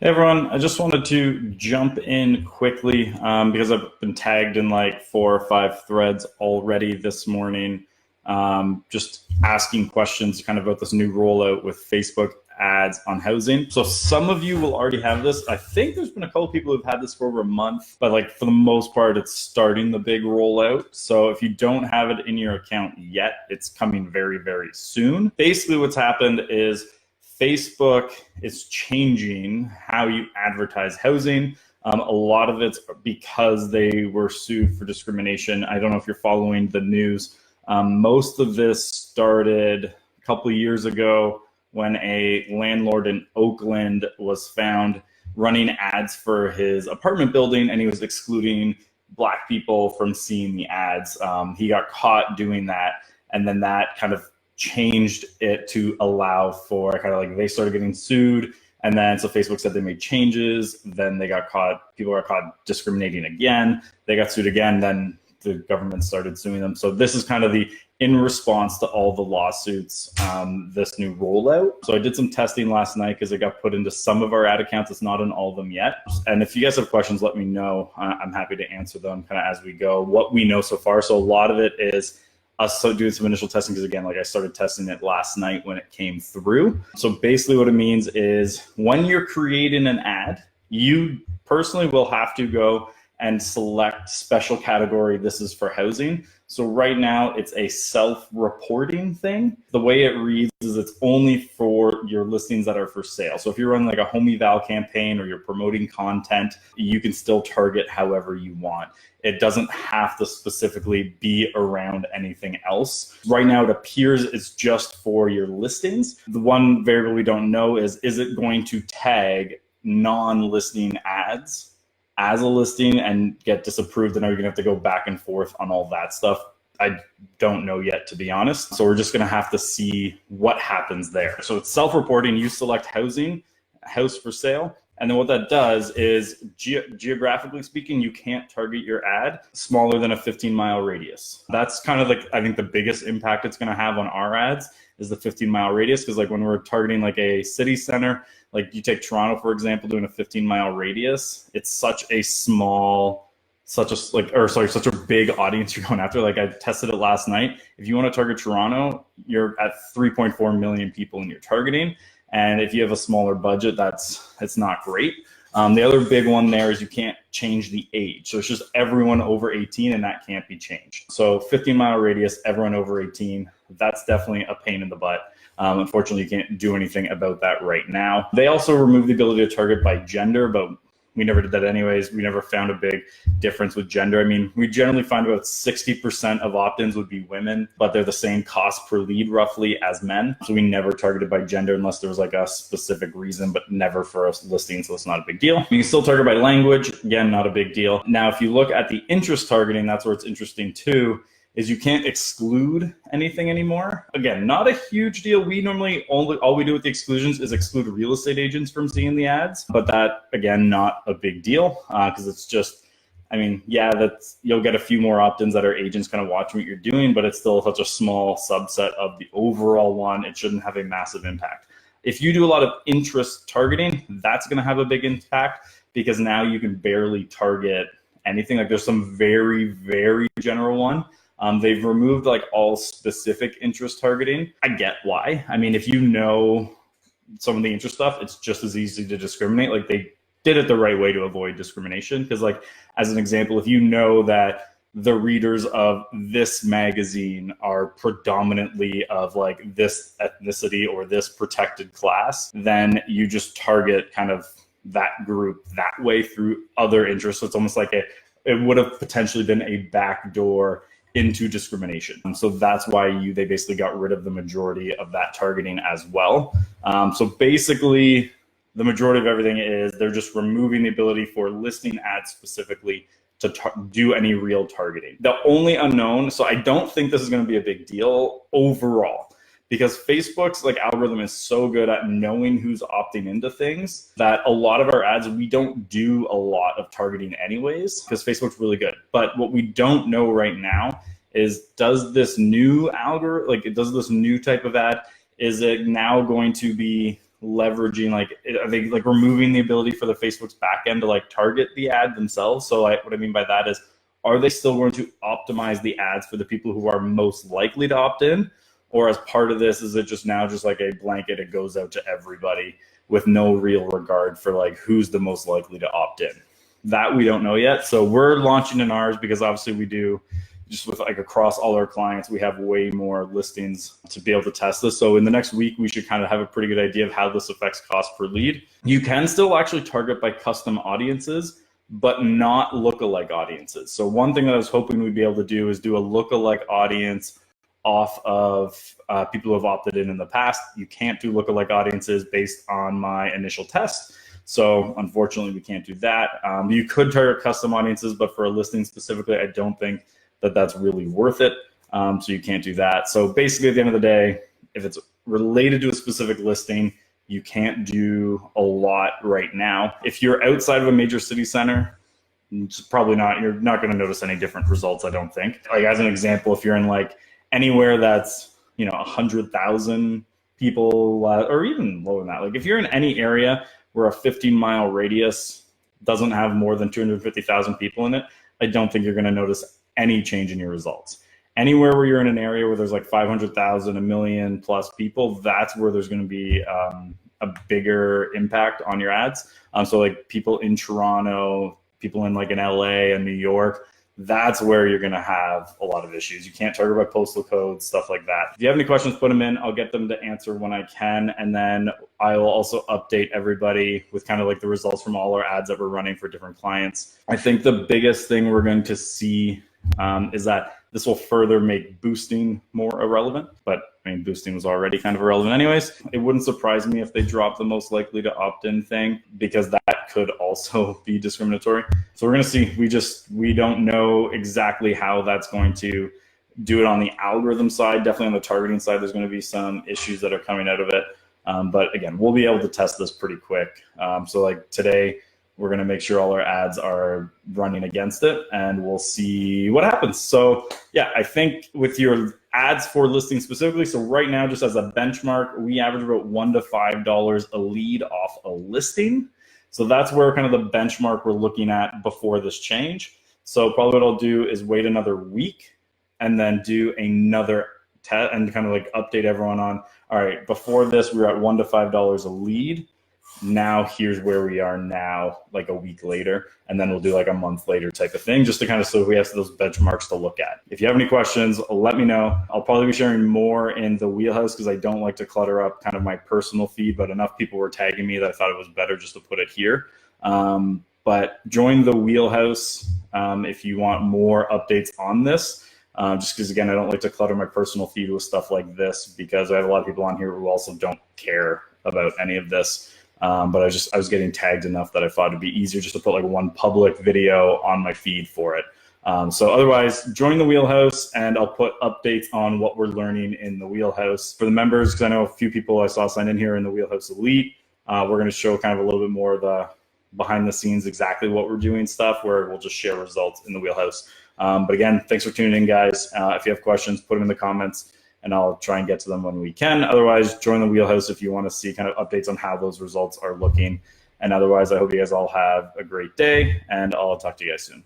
Hey everyone, I just wanted to jump in quickly because I've been tagged in like 4 or 5 threads already this morning, just asking questions kind of about this new rollout with Facebook ads on housing. So some of you will already have this. I think there's been a couple people who've had this for over a month, but like for the most part, it's starting the big rollout. So if you don't have it in your account yet, it's coming very, very soon. Basically, what's happened is Facebook is changing how you advertise housing. A lot of it's because they were sued for discrimination. I don't know if you're following the news. Most of this started a couple of years ago when a landlord in Oakland was found running ads for his apartment building, and he was excluding Black people from seeing the ads. He got caught doing that, and then that kind of changed it to allow for kind of like they started getting sued, and then so Facebook said they made changes, then they got caught, people got caught discriminating again, they got sued again, then the government started suing them. So this is kind of the in response to all the lawsuits, this new rollout. So I did some testing last night because it got put into some of our ad accounts. It's not in all of them yet. And if you guys have questions, let me know. I'm happy to answer them kind of as we go. What we know so far, so a lot of it is us doing some initial testing, because again, like I started testing it last night when it came through. So basically what it means is when you're creating an ad, you personally will have to go and select special category. This is for housing. So right now it's a self-reporting thing. The way it reads is it's only for your listings that are for sale. So if you're running like a home eval campaign or you're promoting content, you can still target however you want. It doesn't have to specifically be around anything else. Right now it appears it's just for your listings. The one variable we don't know is it going to tag non-listing ads as a listing and get disapproved, and are you gonna have to go back and forth on all that stuff? I don't know yet, to be honest. So we're just gonna have to see what happens there. So it's self-reporting, you select housing, house for sale, and then what that does is geographically speaking, you can't target your ad smaller than a 15-mile radius. That's kind of like, I think the biggest impact it's gonna have on our ads is the 15-mile radius, because like when we're targeting like a city center, like you take Toronto, for example, doing a 15-mile radius, it's such a small, such a big audience you're going after. Like I tested it last night. If you want to target Toronto, you're at 3.4 million people in your targeting. And if you have a smaller budget, it's not great. The other big one there is you can't change the age. So it's just everyone over 18, and that can't be changed. So 15-mile radius, everyone over 18, that's definitely a pain in the butt. Unfortunately, you can't do anything about that right now. They also removed the ability to target by gender, but we never did that anyways. We never found a big difference with gender. I mean, we generally find about 60% of opt-ins would be women, but they're the same cost per lead roughly as men. So we never targeted by gender unless there was like a specific reason, but never for a listing, so it's not a big deal. You can still target by language, again, not a big deal. Now, if you look at the interest targeting, that's where it's interesting too, is you can't exclude anything anymore. Again, not a huge deal. We normally all we do with the exclusions is exclude real estate agents from seeing the ads, but that, again, not a big deal because it's just, I mean, yeah, you'll get a few more opt-ins that are agents kind of watching what you're doing, but it's still such a small subset of the overall one. It shouldn't have a massive impact. If you do a lot of interest targeting, that's going to have a big impact, because now you can barely target anything. Like there's some very, very general one. They've removed like all specific interest targeting. I get why. I mean, if you know some of the interest stuff, it's just as easy to discriminate. Like they did it the right way to avoid discrimination. Because like, as an example, if you know that the readers of this magazine are predominantly of like this ethnicity or this protected class, then you just target kind of that group that way through other interests. So it's almost like it would have potentially been a backdoor into discrimination. So that's why they basically got rid of the majority of that targeting as well. So basically, the majority of everything is they're just removing the ability for listing ads specifically to do any real targeting. The only unknown, so I don't think this is going to be a big deal overall, because Facebook's like algorithm is so good at knowing who's opting into things that a lot of our ads, we don't do a lot of targeting anyways, because Facebook's really good. But what we don't know right now is, does this new algorithm, like does this new type of ad, is it now going to be leveraging, like, are they like removing the ability for the Facebook's backend to like target the ad themselves? So like, what I mean by that is, are they still going to optimize the ads for the people who are most likely to opt in? Or as part of this, is it just now just like a blanket, it goes out to everybody with no real regard for like who's the most likely to opt in? That we don't know yet. So we're launching in ours because obviously we do, just with like across all our clients, we have way more listings to be able to test this. So in the next week, we should kind of have a pretty good idea of how this affects cost per lead. You can still actually target by custom audiences, but not lookalike audiences. So one thing that I was hoping we'd be able to do is do a lookalike audience off of people who have opted in the past. You can't do lookalike audiences based on my initial test. So unfortunately, we can't do that. You could target custom audiences, but for a listing specifically, I don't think that that's really worth it. So you can't do that. So basically, at the end of the day, if it's related to a specific listing, you can't do a lot right now. If you're outside of a major city center, it's probably not, you're not going to notice any different results, I don't think. Like as an example, if you're in like anywhere that's, 100,000 people or even lower than that, like if you're in any area where a 15-mile radius doesn't have more than 250,000 people in it, I don't think you're going to notice any change in your results. Anywhere where you're in an area where there's like 500,000, a million plus people, that's where there's going to be a bigger impact on your ads. So like people in Toronto, people in like in LA and New York, that's where you're going to have a lot of issues. You can't target by postal codes, stuff like that. If you have any questions, put them in. I'll get them to answer when I can. And then I will also update everybody with kind of like the results from all our ads that we're running for different clients. I think the biggest thing we're going to see is that this will further make boosting more irrelevant, but I mean, boosting was already kind of irrelevant anyways. It wouldn't surprise me if they drop the most likely to opt-in thing, because that could also be discriminatory. So we're going to see. We don't know exactly how that's going to do it on the algorithm side. Definitely on the targeting side, there's going to be some issues that are coming out of it. But again, we'll be able to test this pretty quick. So like today, we're going to make sure all our ads are running against it, and we'll see what happens. So yeah, I think with your ads for listings specifically, so right now, just as a benchmark, we average about $1 to $5 a lead off a listing. So that's where kind of the benchmark we're looking at before this change. So probably what I'll do is wait another week and then do another test and kind of like update everyone on, all right, before this, we were at $1 to $5 a lead. Now here's where we are now, like a week later, and then we'll do like a month later type of thing, just to kind of, so we have those benchmarks to look at. If you have any questions, let me know. I'll probably be sharing more in the Wheelhouse because I don't like to clutter up kind of my personal feed, but enough people were tagging me that I thought it was better just to put it here. But join the Wheelhouse if you want more updates on this. Just because, again, I don't like to clutter my personal feed with stuff like this, because I have a lot of people on here who also don't care about any of this. But I was getting tagged enough that I thought it'd be easier just to put like one public video on my feed for it. So otherwise, join the Wheelhouse, and I'll put updates on what we're learning in the Wheelhouse. For the members, because I know a few people I saw sign in here in the Wheelhouse Elite, we're going to show kind of a little bit more of the behind the scenes, exactly what we're doing stuff, where we'll just share results in the Wheelhouse. But again, thanks for tuning in, guys. If you have questions, put them in the comments, and I'll try and get to them when we can. Otherwise, join the Wheelhouse if you want to see kind of updates on how those results are looking. And otherwise, I hope you guys all have a great day, and I'll talk to you guys soon.